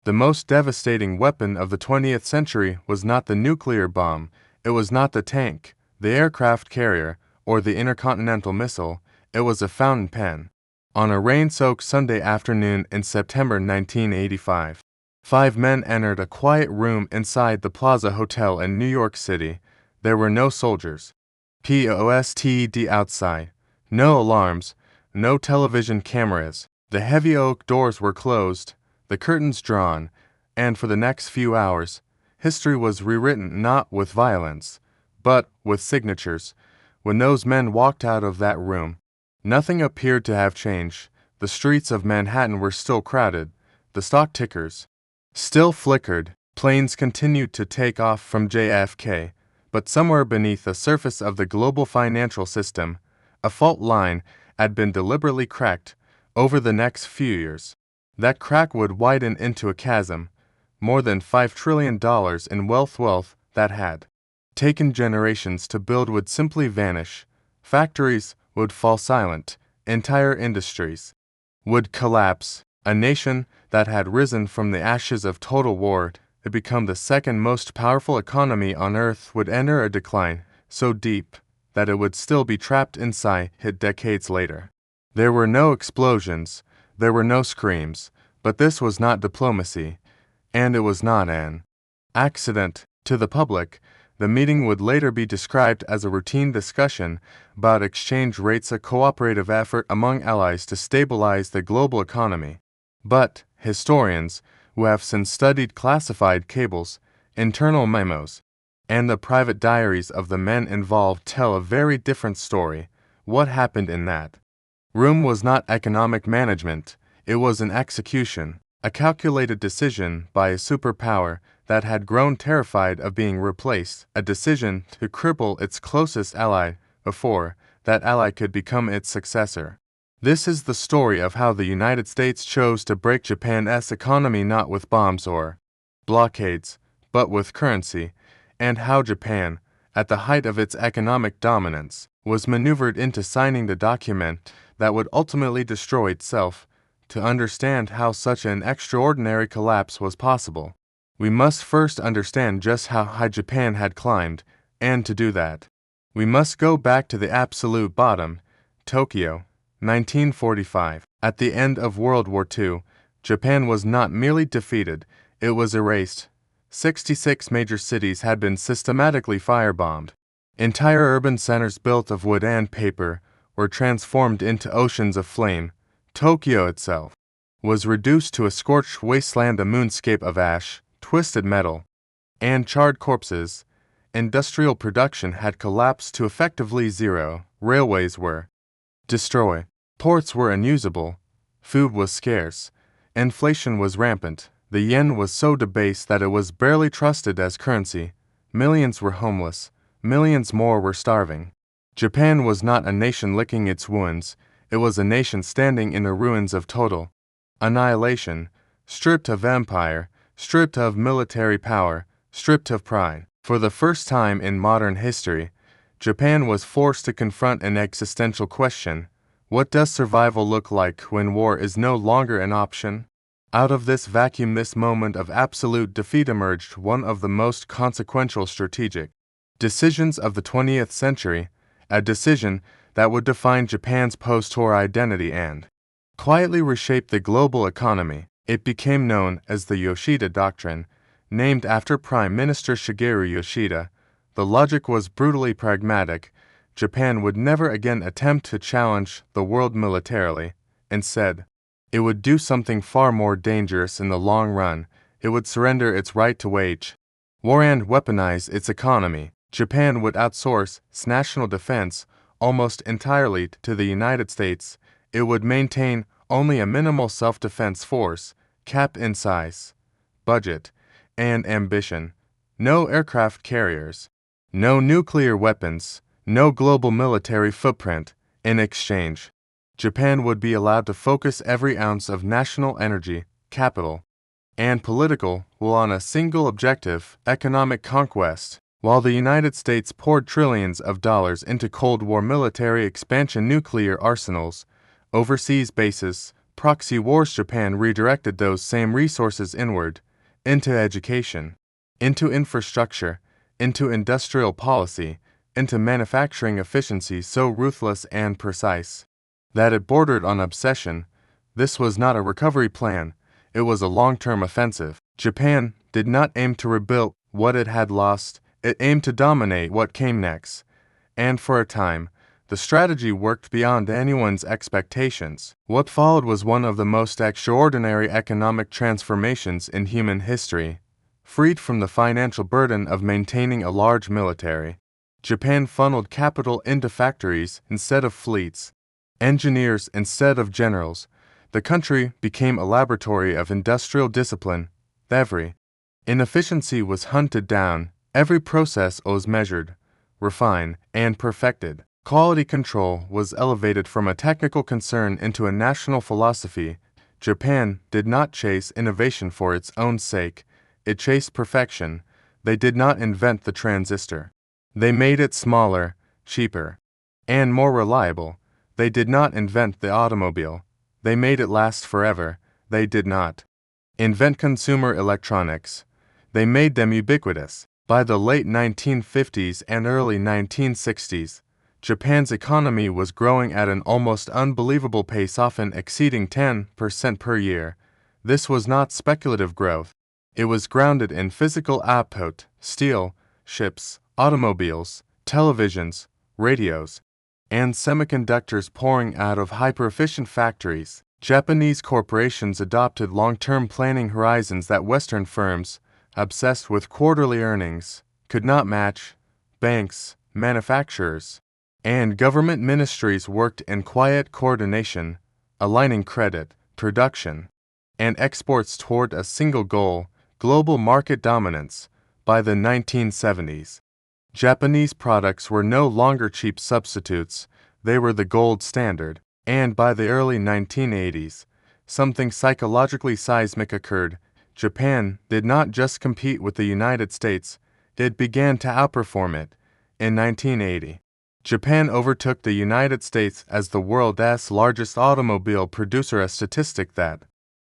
The most devastating weapon of the 20th century was not the nuclear bomb, it was not the tank, the aircraft carrier, or the intercontinental missile, it was a fountain pen. On a rain-soaked Sunday afternoon in September 1985, 5 men entered a quiet room inside the Plaza Hotel in New York City. There were no soldiers. POSTED outside. No alarms, no television cameras. The heavy oak doors were closed, the curtains drawn, and for the next few hours, history was rewritten not with violence, but with signatures. When those men walked out of that room, nothing appeared to have changed. The streets of Manhattan were still crowded. The stock tickers still flickered. Planes continued to take off from JFK, but somewhere beneath the surface of the global financial system, a fault line had been deliberately cracked. Over the next few years, that crack would widen into a chasm. More than $5 trillion in wealth that had taken generations to build would simply vanish. Factories would fall silent. Entire industries would collapse. A nation that had risen from the ashes of total war to become the second most powerful economy on earth would enter a decline so deep that it would still be trapped inside it decades later. There were no explosions, there were no screams, but this was not diplomacy, and it was not an accident. To the public, the meeting would later be described as a routine discussion about exchange rates, a cooperative effort among allies to stabilize the global economy. But historians, who have since studied classified cables, internal memos, and the private diaries of the men involved, tell a very different story. What happened in that room was not economic management, it was an execution, a calculated decision by a superpower that had grown terrified of being replaced, a decision to cripple its closest ally before that ally could become its successor. This is the story of how the United States chose to break Japan's economy not with bombs or blockades, but with currency, and how Japan, at the height of its economic dominance, was maneuvered into signing the document that would ultimately destroy itself. To understand how such an extraordinary collapse was possible, we must first understand just how high Japan had climbed, and to do that, we must go back to the absolute bottom, Tokyo, 1945. At the end of World War II, Japan was not merely defeated, it was erased. 66 major cities had been systematically firebombed. Entire urban centers built of wood and paper were transformed into oceans of flame. Tokyo itself was reduced to a scorched wasteland, a moonscape of ash, twisted metal, and charred corpses. Industrial production had collapsed to effectively zero. Railways were destroyed. Ports were unusable. Food was scarce. Inflation was rampant. The yen was so debased that it was barely trusted as currency. Millions were homeless. Millions more were starving. Japan was not a nation licking its wounds. It was a nation standing in the ruins of total annihilation, stripped of empire, stripped of military power, stripped of pride. For the first time in modern history, Japan was forced to confront an existential question. What does survival look like when war is no longer an option? Out of this vacuum, this moment of absolute defeat, emerged one of the most consequential strategic decisions of the 20th century, a decision that would define Japan's post-war identity and quietly reshape the global economy. It became known as the Yoshida Doctrine, named after Prime Minister Shigeru Yoshida. The logic was brutally pragmatic. Japan would never again attempt to challenge the world militarily. Instead, it would do something far more dangerous in the long run. It would surrender its right to wage war and weaponize its economy. Japan would outsource its national defense almost entirely to the United States. It would maintain only a minimal self-defense force, capped in size, budget, and ambition. No aircraft carriers, no nuclear weapons, no global military footprint. In exchange, Japan would be allowed to focus every ounce of national energy, capital, and political will on a single objective: economic conquest. While the United States poured trillions of dollars into Cold War military expansion, nuclear arsenals, overseas bases, proxy wars. Japan redirected those same resources inward, into education, into infrastructure, into industrial policy, into manufacturing efficiency so ruthless and precise that it bordered on obsession. This was not a recovery plan, it was a long-term offensive. Japan did not aim to rebuild what it had lost, it aimed to dominate what came next. And for a time, the strategy worked beyond anyone's expectations. What followed was one of the most extraordinary economic transformations in human history. Freed from the financial burden of maintaining a large military, Japan funneled capital into factories instead of fleets, engineers instead of generals. The country became a laboratory of industrial discipline. Every inefficiency was hunted down, every process was measured, refined, and perfected. Quality control was elevated from a technical concern into a national philosophy. Japan did not chase innovation for its own sake, it chased perfection. They did not invent the transistor. They made it smaller, cheaper, and more reliable. They did not invent the automobile. They made it last forever. They did not invent consumer electronics. They made them ubiquitous. By the late 1950s and early 1960s, Japan's economy was growing at an almost unbelievable pace, often exceeding 10% per year. This was not speculative growth. It was grounded in physical output: steel, ships, automobiles, televisions, radios, and semiconductors pouring out of hyper-efficient factories. Japanese corporations adopted long-term planning horizons that Western firms, obsessed with quarterly earnings, could not match. Banks, manufacturers, and government ministries worked in quiet coordination, aligning credit, production, and exports toward a single goal: global market dominance. By the 1970s, Japanese products were no longer cheap substitutes, they were the gold standard. And by the early 1980s, something psychologically seismic occurred. Japan did not just compete with the United States, it began to outperform it. In 1980, Japan overtook the United States as the world's largest automobile producer, a statistic that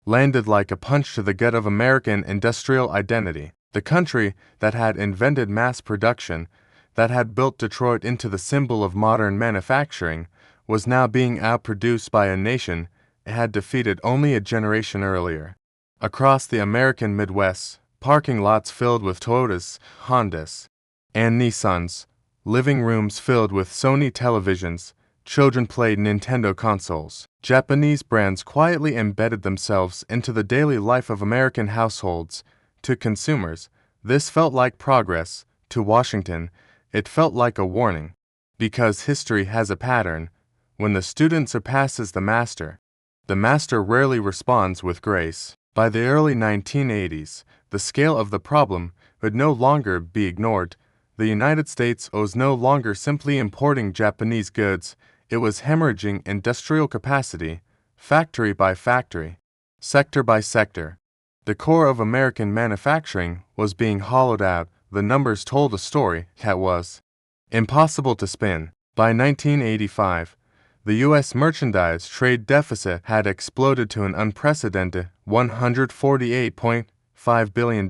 landed like a punch to the gut of American industrial identity. The country that had invented mass production, that had built Detroit into the symbol of modern manufacturing, was now being outproduced by a nation it had defeated only a generation earlier. Across the American Midwest, parking lots filled with Toyotas, Hondas, and Nissans, living rooms filled with Sony televisions, children played Nintendo consoles. Japanese brands quietly embedded themselves into the daily life of American households. To consumers, this felt like progress. To Washington, it felt like a warning. Because history has a pattern: when the student surpasses the master rarely responds with grace. By the early 1980s, the scale of the problem would no longer be ignored. The United States was no longer simply importing Japanese goods, it was hemorrhaging industrial capacity, factory by factory, sector by sector. The core of American manufacturing was being hollowed out. The numbers told a story that was impossible to spin. By 1985, the U.S. merchandise trade deficit had exploded to an unprecedented $148.5 billion.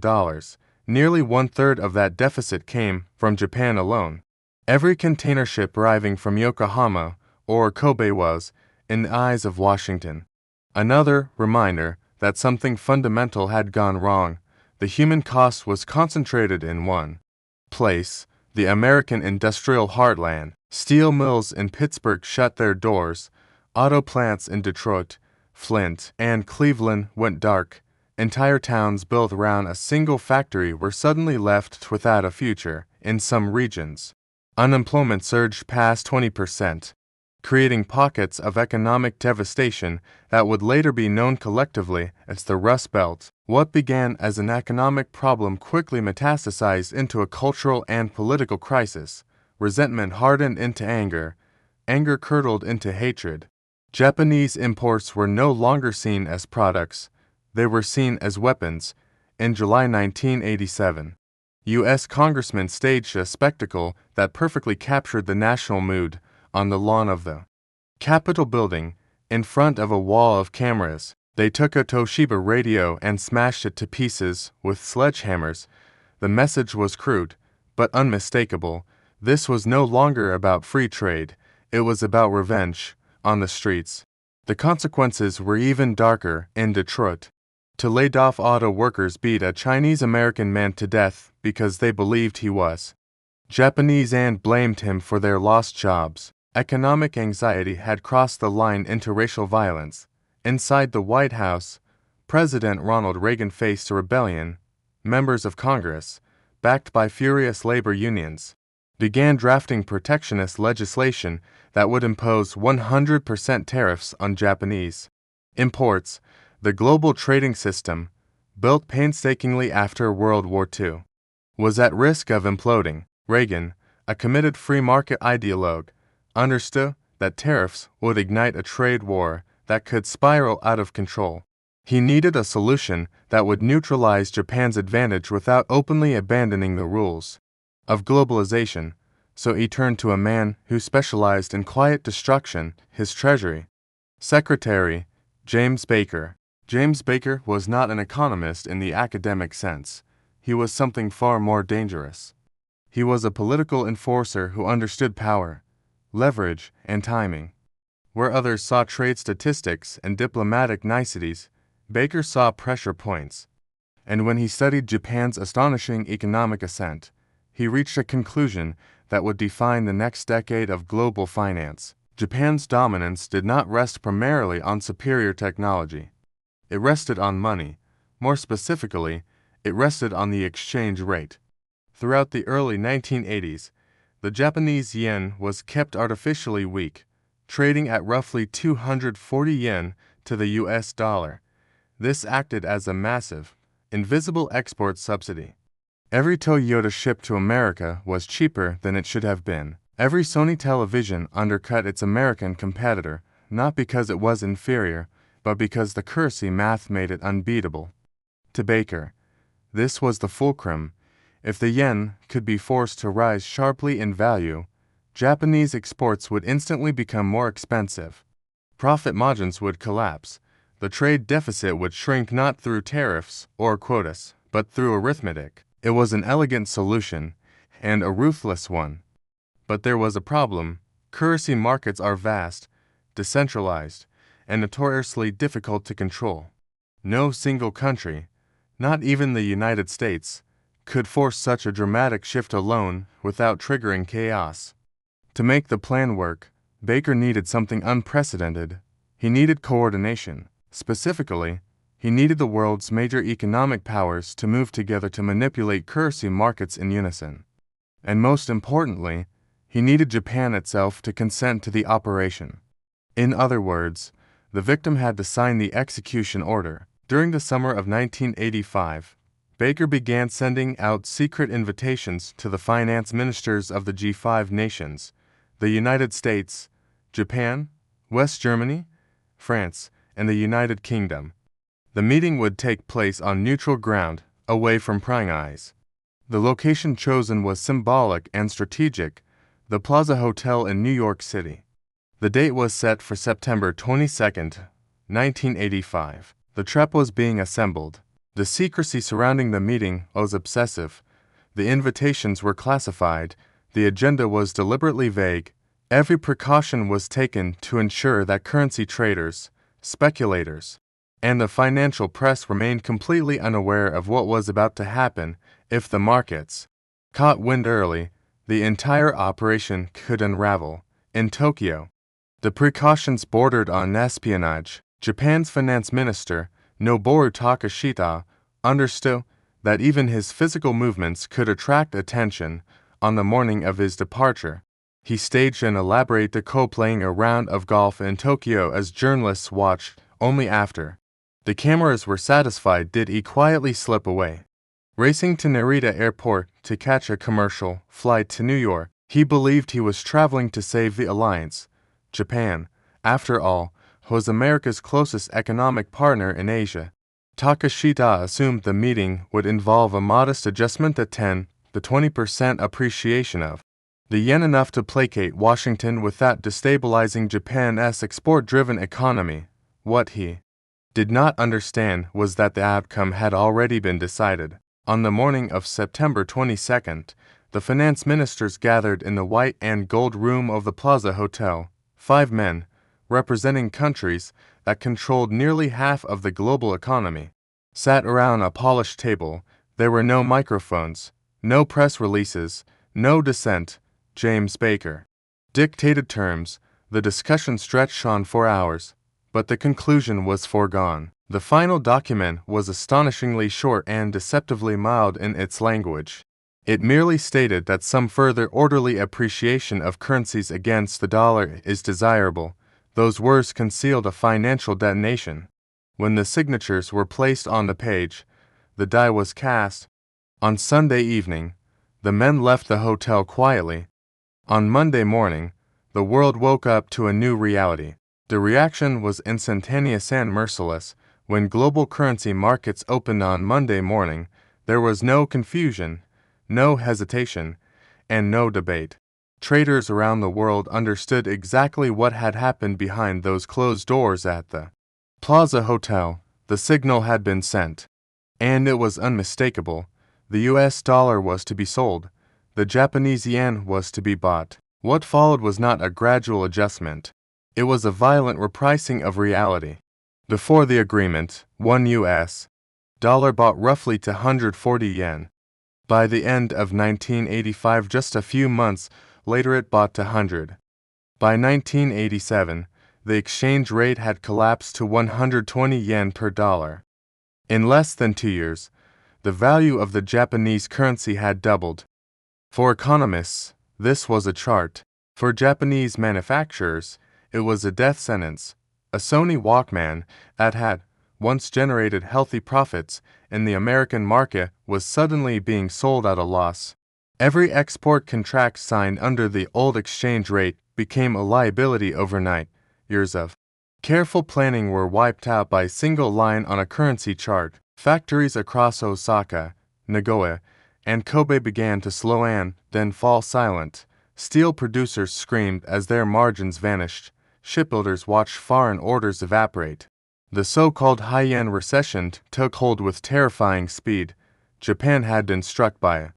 Nearly one-third of that deficit came from Japan alone. Every container ship arriving from Yokohama or Kobe was, in the eyes of Washington, another reminder that something fundamental had gone wrong. The human cost was concentrated in one place: the American industrial heartland. Steel mills in Pittsburgh shut their doors. Auto plants in Detroit, Flint, and Cleveland went dark. Entire towns built around a single factory were suddenly left without a future. In some regions, unemployment surged past 20%, creating pockets of economic devastation that would later be known collectively as the Rust Belt. What began as an economic problem quickly metastasized into a cultural and political crisis. Resentment hardened into anger, anger curdled into hatred. Japanese imports were no longer seen as products, they were seen as weapons. In July 1987, U.S. congressmen staged a spectacle that perfectly captured the national mood. On the lawn of the Capitol building, In front of a wall of cameras, they took a Toshiba radio and smashed it to pieces with sledgehammers. The message was crude, but unmistakable. This was no longer about free trade, it was about revenge on the streets. The consequences were even darker in Detroit. To laid-off auto workers beat a Chinese-American man to death because they believed he was Japanese and blamed him for their lost jobs. Economic anxiety had crossed the line into racial violence. Inside the White House, President Ronald Reagan faced a rebellion. Members of Congress, backed by furious labor unions, began drafting protectionist legislation that would impose 100% tariffs on Japanese imports. The global trading system, built painstakingly after World War II, was at risk of imploding. Reagan, a committed free market ideologue, understood that tariffs would ignite a trade war that could spiral out of control. He needed a solution that would neutralize Japan's advantage without openly abandoning the rules of globalization, so he turned to a man who specialized in quiet destruction, his Treasury Secretary, James Baker. James Baker was not an economist in the academic sense. He was something far more dangerous. He was a political enforcer who understood power, leverage, and timing. Where others saw trade statistics and diplomatic niceties, Baker saw pressure points. And when he studied Japan's astonishing economic ascent, he reached a conclusion that would define the next decade of global finance. Japan's dominance did not rest primarily on superior technology. It rested on money. More specifically, it rested on the exchange rate. Throughout the early 1980s, the Japanese yen was kept artificially weak, trading at roughly 240 yen to the US dollar. This acted as a massive, invisible export subsidy. Every Toyota shipped to America was cheaper than it should have been. Every Sony television undercut its American competitor, not because it was inferior, but because the currency math made it unbeatable. To Baker, this was the fulcrum. If the yen could be forced to rise sharply in value, Japanese exports would instantly become more expensive. Profit margins would collapse. The trade deficit would shrink not through tariffs or quotas, but through arithmetic. It was an elegant solution, and a ruthless one. But there was a problem. Currency markets are vast, decentralized, and notoriously difficult to control. No single country, not even the United States, could force such a dramatic shift alone without triggering chaos. To make the plan work, Baker needed something unprecedented. He needed coordination. Specifically, he needed the world's major economic powers to move together to manipulate currency markets in unison. And most importantly, he needed Japan itself to consent to the operation. In other words, the victim had to sign the execution order. During the summer of 1985, Baker began sending out secret invitations to the finance ministers of the G5 nations, the United States, Japan, West Germany, France, and the United Kingdom. The meeting would take place on neutral ground, away from prying eyes. The location chosen was symbolic and strategic, the Plaza Hotel in New York City. The date was set for September 22, 1985. The trap was being assembled. The secrecy surrounding the meeting was obsessive. The invitations were classified. The agenda was deliberately vague. Every precaution was taken to ensure that currency traders, speculators, and the financial press remained completely unaware of what was about to happen. If the markets caught wind early, the entire operation could unravel. In Tokyo, the precautions bordered on espionage. Japan's finance minister, Noboru Takashita, understood that even his physical movements could attract attention. On the morning of his departure, he staged an elaborate deco playing a round of golf in Tokyo as journalists watched. Only after the cameras were satisfied did he quietly slip away. Racing to Narita Airport to catch a commercial flight to New York, he believed he was traveling to save the alliance. Japan, after all, was America's closest economic partner in Asia. Takashita assumed the meeting would involve a modest adjustment to 10 to 20% appreciation of the yen enough to placate Washington with that destabilizing Japan's export-driven economy. What he did not understand was that the outcome had already been decided. On the morning of September 22nd, the finance ministers gathered in the white and gold room of the Plaza Hotel. 5 men, representing countries that controlled nearly half of the global economy, sat around a polished table. There were no microphones, no press releases, no dissent. James Baker dictated terms. The discussion stretched on for hours, but the conclusion was foregone. The final document was astonishingly short and deceptively mild in its language. It merely stated that some further orderly appreciation of currencies against the dollar is desirable. Those words concealed a financial detonation. When the signatures were placed on the page, the die was cast. On Sunday evening, the men left the hotel quietly. On Monday morning, the world woke up to a new reality. The reaction was instantaneous and merciless. When global currency markets opened on Monday morning, there was no confusion, no hesitation, and no debate. Traders around the world understood exactly what had happened behind those closed doors at the Plaza Hotel. The signal had been sent, and it was unmistakable. The US dollar was to be sold. The Japanese yen was to be bought. What followed was not a gradual adjustment. It was a violent repricing of reality. Before the agreement, one US dollar bought roughly to 140 yen. By the end of 1985, just a few months later, it bought to 100. By 1987, the exchange rate had collapsed to 120 yen per dollar. In less than 2 years, the value of the Japanese currency had doubled. For economists, this was a chart. For Japanese manufacturers, it was a death sentence. A Sony Walkman that had once generated healthy profits in the American market was suddenly being sold at a loss. Every export contract signed under the old exchange rate became a liability overnight. Years of careful planning were wiped out by a single line on a currency chart. Factories across Osaka, Nagoya, and Kobe began to slow and then fall silent. Steel producers screamed as their margins vanished. Shipbuilders watched foreign orders evaporate. The so-called high-yen recession took hold with terrifying speed. Japan had been struck by a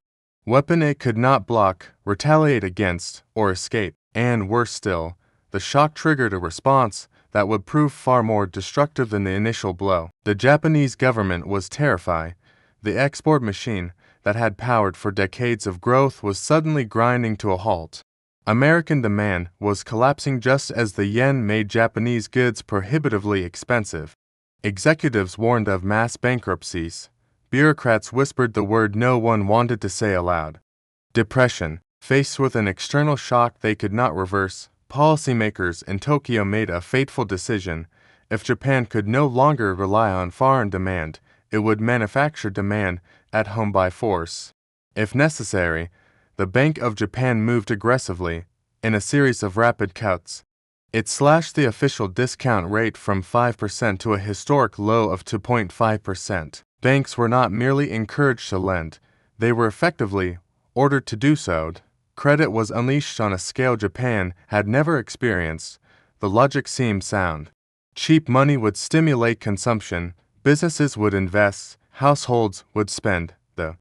weapon it could not block, retaliate against, or escape. And worse still, the shock triggered a response that would prove far more destructive than the initial blow. The Japanese government was terrified. The export machine that had powered for decades of growth was suddenly grinding to a halt. American demand was collapsing just as the yen made Japanese goods prohibitively expensive. Executives warned of mass bankruptcies. Bureaucrats whispered the word no one wanted to say aloud. Depression. Faced with an external shock they could not reverse, policymakers in Tokyo made a fateful decision. If Japan could no longer rely on foreign demand, it would manufacture demand at home by force. If necessary, the Bank of Japan moved aggressively. In a series of rapid cuts, it slashed the official discount rate from 5% to a historic low of 2.5%. Banks were not merely encouraged to lend, they were effectively ordered to do so. Credit was unleashed on a scale Japan had never experienced. The logic seemed sound. Cheap money would stimulate consumption, businesses would invest, households would spend, the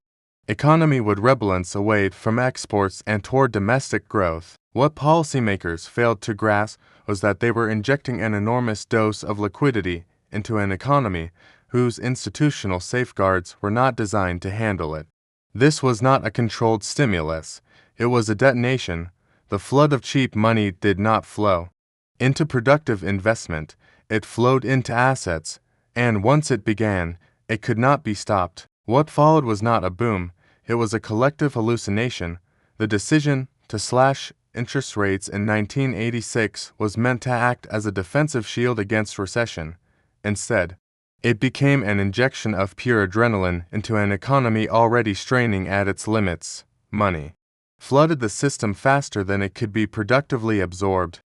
economy would rebalance away from exports and toward domestic growth. What policymakers failed to grasp was that they were injecting an enormous dose of liquidity into an economy whose institutional safeguards were not designed to handle it. This was not a controlled stimulus, it was a detonation. The flood of cheap money did not flow into productive investment, it flowed into assets, and once it began, it could not be stopped. What followed was not a boom, it was a collective hallucination. The decision to slash interest rates in 1986 was meant to act as a defensive shield against recession. Instead, it became an injection of pure adrenaline into an economy already straining at its limits. Money flooded the system faster than it could be productively absorbed,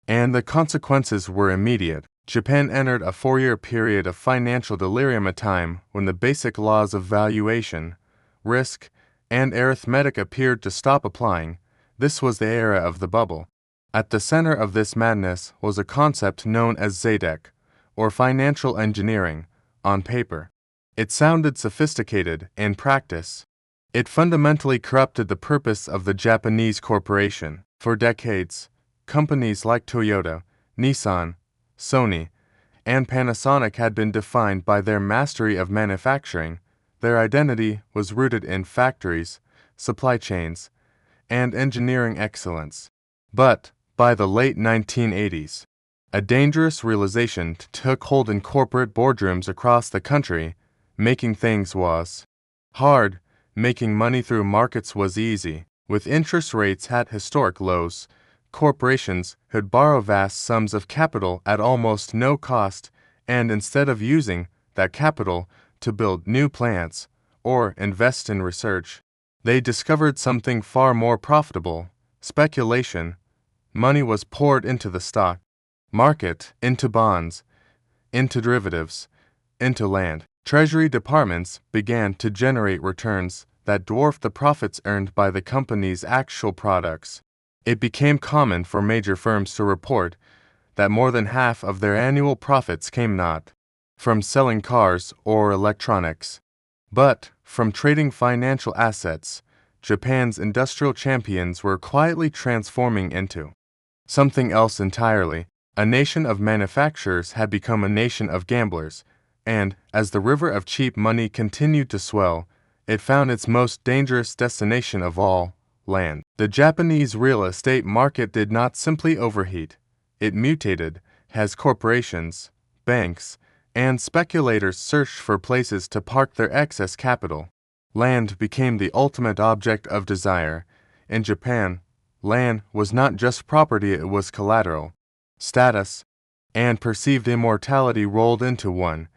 and the consequences were immediate. Japan entered a 4-year period of financial delirium, a time when the basic laws of valuation, risk, and arithmetic appeared to stop applying. This was the era of the bubble. At the center of this madness was a concept known as Zadek, or financial engineering, on paper. It sounded sophisticated in practice. It fundamentally corrupted the purpose of the Japanese corporation. For decades, companies like Toyota, Nissan, Sony, and Panasonic had been defined by their mastery of manufacturing. Their identity was rooted in factories, supply chains, and engineering excellence. But, by the late 1980s, a dangerous realization took hold in corporate boardrooms across the country. Making things was hard, making money through markets was easy. With interest rates at historic lows, corporations could borrow vast sums of capital at almost no cost, and instead of using that capital to build new plants or invest in research, they discovered something far more profitable: speculation. Money was poured into the stock market, into bonds, into derivatives, into land. Treasury departments began to generate returns that dwarfed the profits earned by the company's actual products. It became common for major firms to report that more than half of their annual profits came not from selling cars or electronics, but from trading financial assets. Japan's industrial champions were quietly transforming into something else entirely. A nation of manufacturers had become a nation of gamblers, and, as the river of cheap money continued to swell, it found its most dangerous destination of all: land. The Japanese real estate market did not simply overheat, it mutated as corporations, banks, and speculators searched for places to park their excess capital. Land became the ultimate object of desire. In Japan, land was not just property, it was collateral. Status and perceived immortality rolled into one,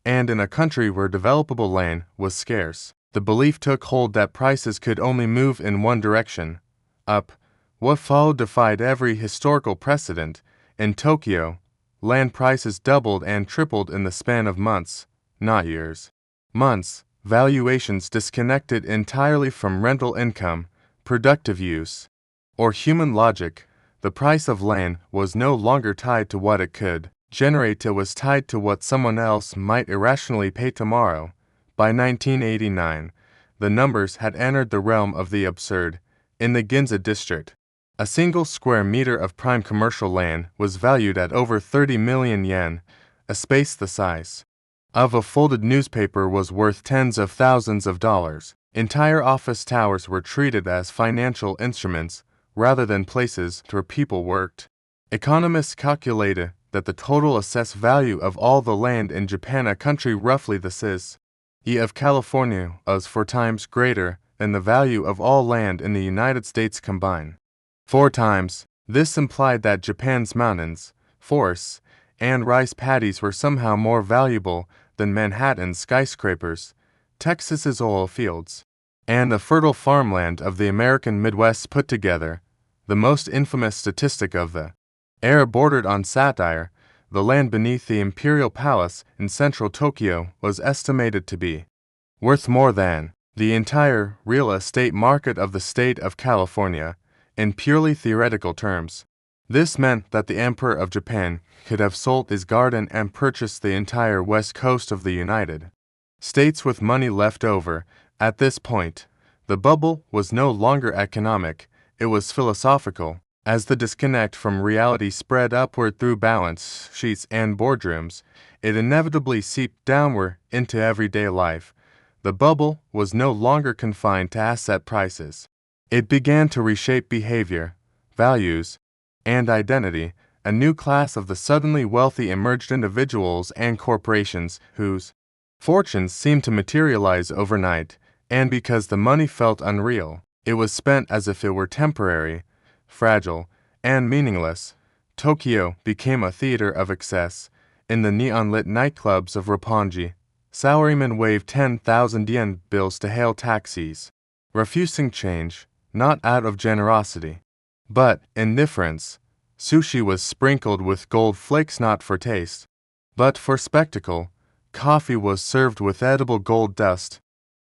and in a country where developable land was scarce, the belief took hold that prices could only move in one direction: up. What followed defied every historical precedent. In Tokyo, land prices doubled and tripled in the span of months, not years. Months. Valuations disconnected entirely from rental income, productive use, or human logic. The price of land was no longer tied to what it could generate, it was tied to what someone else might irrationally pay tomorrow. By 1989, the numbers had entered the realm of the absurd. In the Ginza district, a single square meter of prime commercial land was valued at over 30 million yen. A space the size of a folded newspaper was worth tens of thousands of dollars. Entire office towers were treated as financial instruments rather than places where people worked. Economists calculated that the total assessed value of all the land in Japan, a country roughly the size of California, was 4 times greater than the value of all land in the United States combined. 4 times. This implied that Japan's mountains, forests, and rice paddies were somehow more valuable than Manhattan's skyscrapers, Texas's oil fields, and the fertile farmland of the American Midwest put together. The most infamous statistic of the era bordered on satire. The land beneath the Imperial Palace in central Tokyo was estimated to be worth more than the entire real estate market of the state of California. In purely theoretical terms, this meant that the Emperor of Japan could have sold his garden and purchased the entire west coast of the United States with money left over. At this point, the bubble was no longer economic, it was philosophical. As the disconnect from reality spread upward through balance sheets and boardrooms, it inevitably seeped downward into everyday life. The bubble was no longer confined to asset prices. It began to reshape behavior, values, and identity. A new class of the suddenly wealthy emerged: individuals and corporations whose fortunes seemed to materialize overnight, and because the money felt unreal, it was spent as if it were temporary, fragile, and meaningless. Tokyo became a theater of excess. In the neon-lit nightclubs of Roppongi, salarymen waved 10,000 yen bills to hail taxis, refusing change, not out of generosity, but indifference. Sushi was sprinkled with gold flakes not for taste, but for spectacle. Coffee was served with edible gold dust,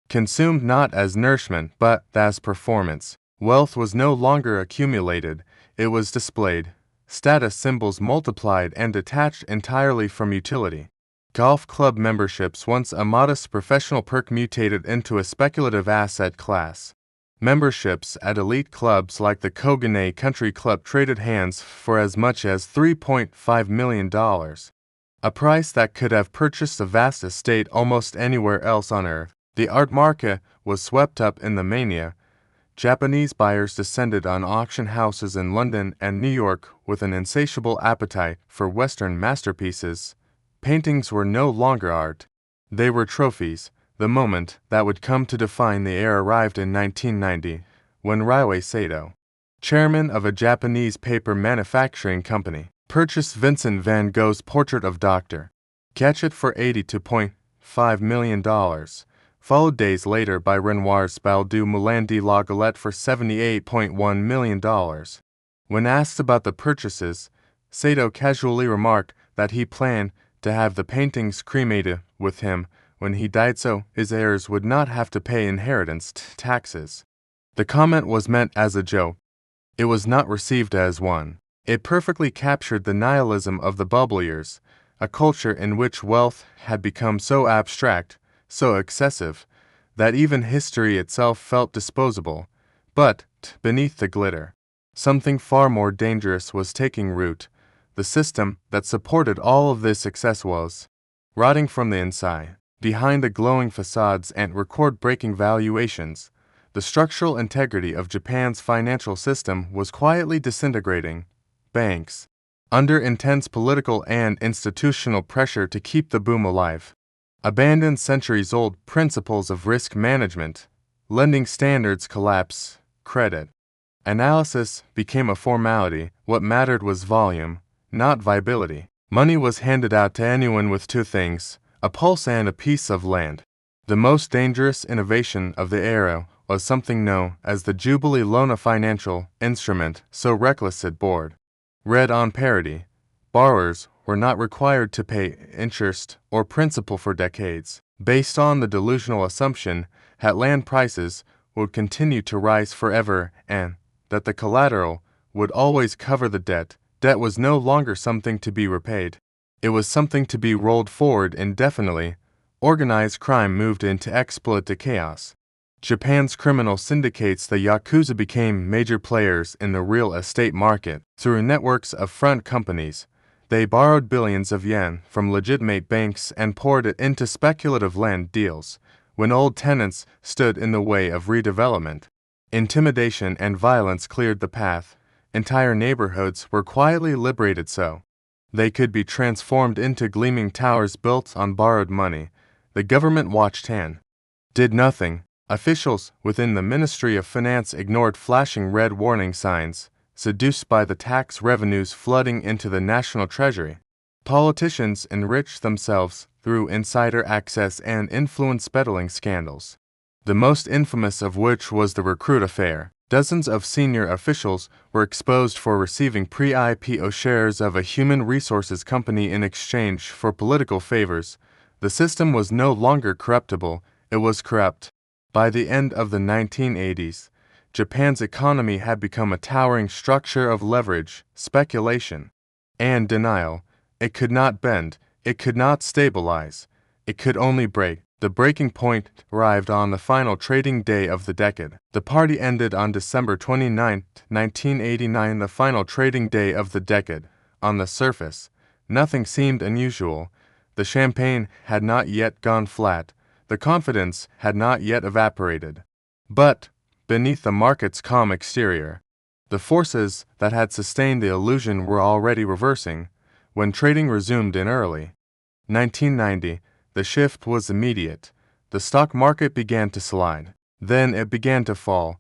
consumed not as nourishment but as performance. Wealth was no longer accumulated, it was displayed. Status symbols multiplied and detached entirely from utility. Golf club memberships, once a modest professional perk, mutated into a speculative asset class. Memberships at elite clubs like the Koganei Country Club traded hands for as much as $3.5 million, a price that could have purchased a vast estate almost anywhere else on earth. The art market was swept up in the mania. Japanese buyers descended on auction houses in London and New York with an insatiable appetite for Western masterpieces. Paintings were no longer art. They were trophies. The moment that would come to define the era arrived in 1990, when Ryuhei Sato, chairman of a Japanese paper manufacturing company, purchased Vincent van Gogh's portrait of Dr. Ketchett for $82.5 million, followed days later by Renoir's Bal du Moulin de la Galette for $78.1 million. When asked about the purchases, Sato casually remarked that he planned to have the paintings cremated with him when he died so his heirs would not have to pay inheritance taxes. The comment was meant as a joke. It was not received as one. It perfectly captured the nihilism of the bubble years, a culture in which wealth had become so abstract, so excessive, that even history itself felt disposable. But, beneath the glitter, something far more dangerous was taking root. The system that supported all of this success was rotting from the inside. Behind the glowing facades and record-breaking valuations, the structural integrity of Japan's financial system was quietly disintegrating. Banks, under intense political and institutional pressure to keep the boom alive, abandoned centuries-old principles of risk management. Lending standards collapsed. Credit analysis became a formality. What mattered was volume, not viability. Money was handed out to anyone with two things: a pulse and a piece of land. The most dangerous innovation of the era was something known as the Jubilee loan, a financial instrument so reckless it bored. Read on parity, borrowers were not required to pay interest or principal for decades, based on the delusional assumption that land prices would continue to rise forever and that the collateral would always cover the debt. Debt was no longer something to be repaid. It was something to be rolled forward indefinitely. Organized crime moved into exploitative chaos. Japan's criminal syndicates, the Yakuza, became major players in the real estate market. Through networks of front companies, they borrowed billions of yen from legitimate banks and poured it into speculative land deals. When old tenants stood in the way of redevelopment, intimidation and violence cleared the path. Entire neighborhoods were quietly liberated so they could be transformed into gleaming towers built on borrowed money. The government watched and did nothing. Officials within the Ministry of Finance ignored flashing red warning signs, seduced by the tax revenues flooding into the national treasury. Politicians enriched themselves through insider access and influence peddling scandals, the most infamous of which was the recruit affair. Dozens of senior officials were exposed for receiving pre-IPO shares of a human resources company in exchange for political favors. The system was no longer corruptible, it was corrupt. By the end of the 1980s, Japan's economy had become a towering structure of leverage, speculation, and denial. It could not bend, it could not stabilize, it could only break. The breaking point arrived on the final trading day of the decade. The party ended on December 29, 1989, the final trading day of the decade. On the surface, nothing seemed unusual. The champagne had not yet gone flat. The confidence had not yet evaporated. But, beneath the market's calm exterior, the forces that had sustained the illusion were already reversing. When trading resumed in early 1990, the shift was immediate. The stock market began to slide. Then it began to fall.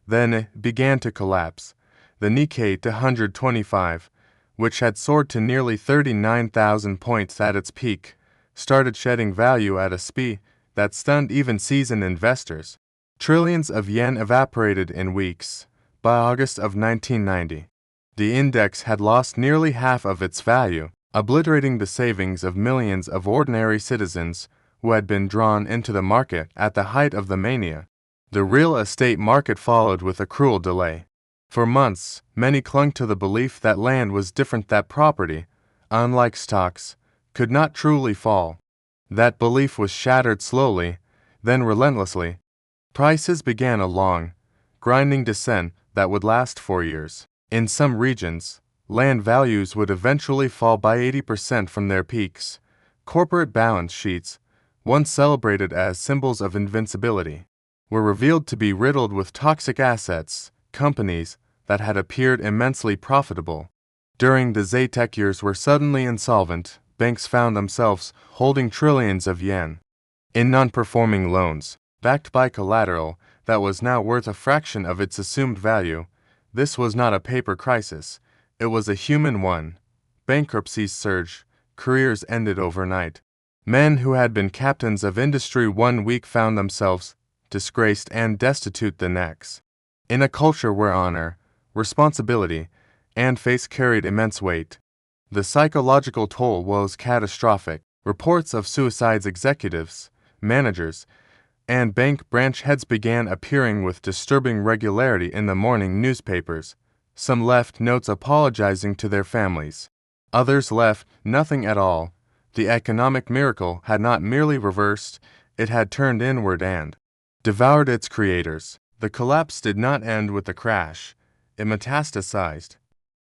Then it began to collapse. The Nikkei 225, which had soared to nearly 39,000 points at its peak, started shedding value at a speed that stunned even seasoned investors. Trillions of yen evaporated in weeks. By August of 1990, the index had lost nearly half of its value, obliterating the savings of millions of ordinary citizens who had been drawn into the market at the height of the mania. The real estate market followed with a cruel delay. For months, many clung to the belief that land was different, that property, unlike stocks, could not truly fall. That belief was shattered slowly, then relentlessly. Prices began a long, grinding descent that would last 4 years. In some regions, land values would eventually fall by 80% from their peaks. Corporate balance sheets, once celebrated as symbols of invincibility, were revealed to be riddled with toxic assets. Companies that had appeared immensely profitable during the Zaytech years were suddenly insolvent. Banks found themselves holding trillions of yen in non-performing loans, backed by collateral that was now worth a fraction of its assumed value. This was not a paper crisis, it was a human one. Bankruptcies surged, careers ended overnight. Men who had been captains of industry one week found themselves disgraced and destitute the next. In a culture where honor, responsibility, and faith carried immense weight, the psychological toll was catastrophic. Reports of suicides, executives, managers, and bank branch heads began appearing with disturbing regularity in the morning newspapers. Some left notes apologizing to their families. Others left nothing at all. The economic miracle had not merely reversed, it had turned inward and devoured its creators. The collapse did not end with the crash, it metastasized.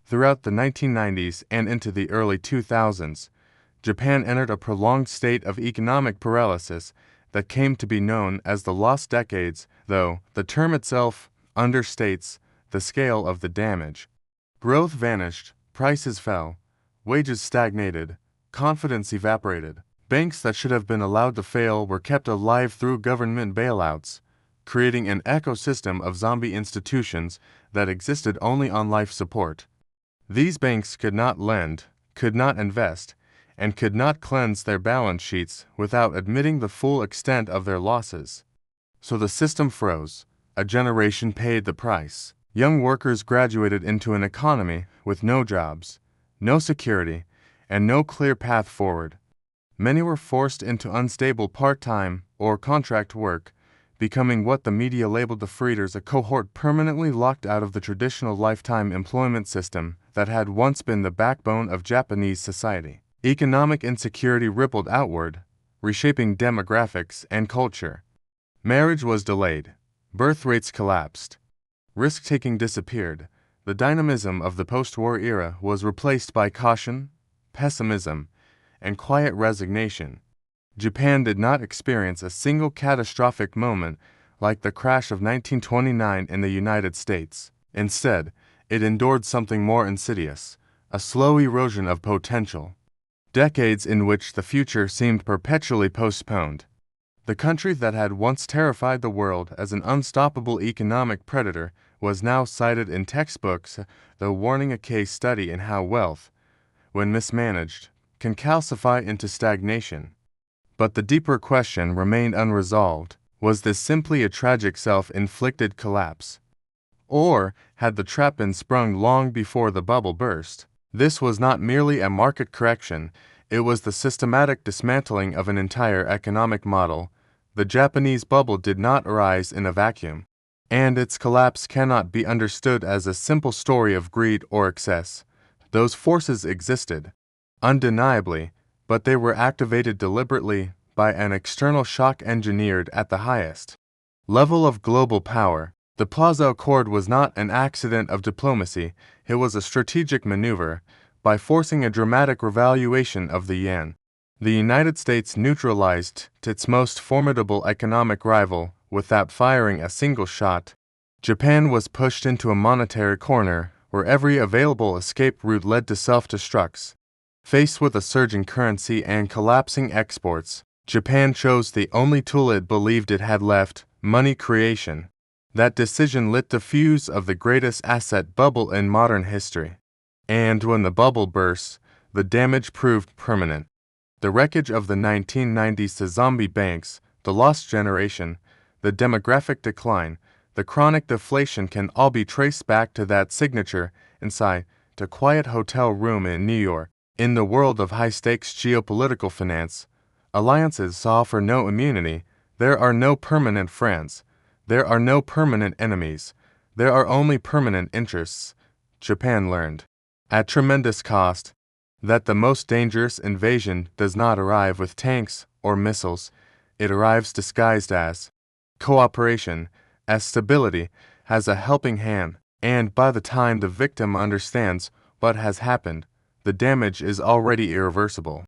Throughout the 1990s and into the early 2000s, Japan entered a prolonged state of economic paralysis that came to be known as the lost decades, though the term itself understates the scale of the damage. Growth vanished, prices fell, wages stagnated, confidence evaporated. Banks that should have been allowed to fail were kept alive through government bailouts, creating an ecosystem of zombie institutions that existed only on life support. These banks could not lend, could not invest, and could not cleanse their balance sheets without admitting the full extent of their losses. So the system froze. A generation paid the price. Young workers graduated into an economy with no jobs, no security, and no clear path forward. Many were forced into unstable part-time or contract work, becoming what the media labeled the freeders, a cohort permanently locked out of the traditional lifetime employment system that had once been the backbone of Japanese society. Economic insecurity rippled outward, reshaping demographics and culture. Marriage was delayed. Birth rates collapsed. Risk-taking disappeared. The dynamism of the post-war era was replaced by caution, pessimism, and quiet resignation. Japan did not experience a single catastrophic moment like the crash of 1929 in the United States. Instead, it endured something more insidious, a slow erosion of potential. Decades in which the future seemed perpetually postponed. The country that had once terrified the world as an unstoppable economic predator was now cited in textbooks, though warning a case study in how wealth, when mismanaged, can calcify into stagnation. But the deeper question remained unresolved. Was this simply a tragic self-inflicted collapse? Or had the trap been sprung long before the bubble burst? This was not merely a market correction, it was the systematic dismantling of an entire economic model. The Japanese bubble did not arise in a vacuum, and its collapse cannot be understood as a simple story of greed or excess. Those forces existed, undeniably, but they were activated deliberately by an external shock engineered at the highest level of global power. The Plaza Accord was not an accident of diplomacy, it was a strategic maneuver. By forcing a dramatic revaluation of the yen, the United States neutralized its most formidable economic rival without firing a single shot. Japan was pushed into a monetary corner where every available escape route led to self-destruct. Faced with a surging currency and collapsing exports, Japan chose the only tool it believed it had left: money creation. That decision lit the fuse of the greatest asset bubble in modern history. And when the bubble burst, the damage proved permanent. The wreckage of the 1990s, the zombie banks, the lost generation, the demographic decline, the chronic deflation can all be traced back to that signature inside a quiet hotel room in New York. In the world of high-stakes geopolitical finance, alliances offer no immunity. There are no permanent friends. There are no permanent enemies. There are only permanent interests, Japan learned, at tremendous cost, that the most dangerous invasion does not arrive with tanks or missiles. It arrives disguised as cooperation, as stability, as a helping hand, and by the time the victim understands what has happened, the damage is already irreversible.